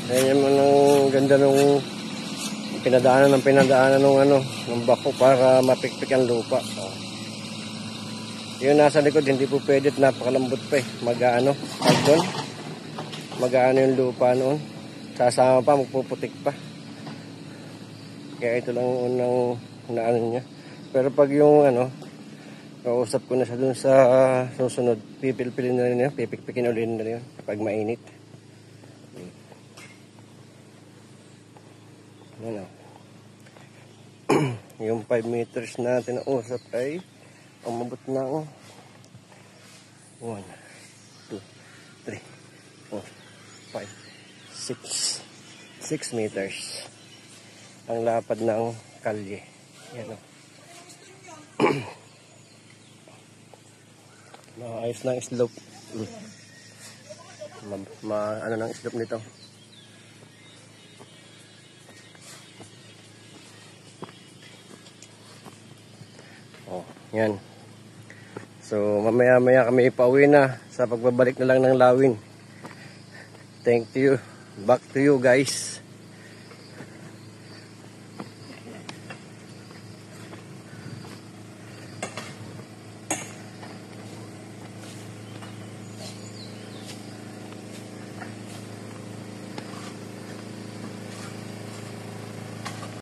Ayan yung ganda nung pinadaanan ng bako para mapikpik ang lupa. Yung nasa likod hindi po pwede at napakalambot pa eh. Mag-aano yung lupa noon. Sasama pa, magpuputik pa. Kaya ito lang unang naano niya. Pero pag yung kausap ko na siya dun sa susunod, pipilpilin na rin yun, pipikpikin ulit na rin yun pag mainit. Yung 5 meters na tinausap ay umabot na ako 1, 2, 3, 4, 5, 6 meters ang lapad ng kalye. Yan o. Maayos na ang slope. Ano ng slope nito. Yan. So mamaya kami ipauwi na sa pagbabalik na lang ng lawin. Thank you. Back to you guys.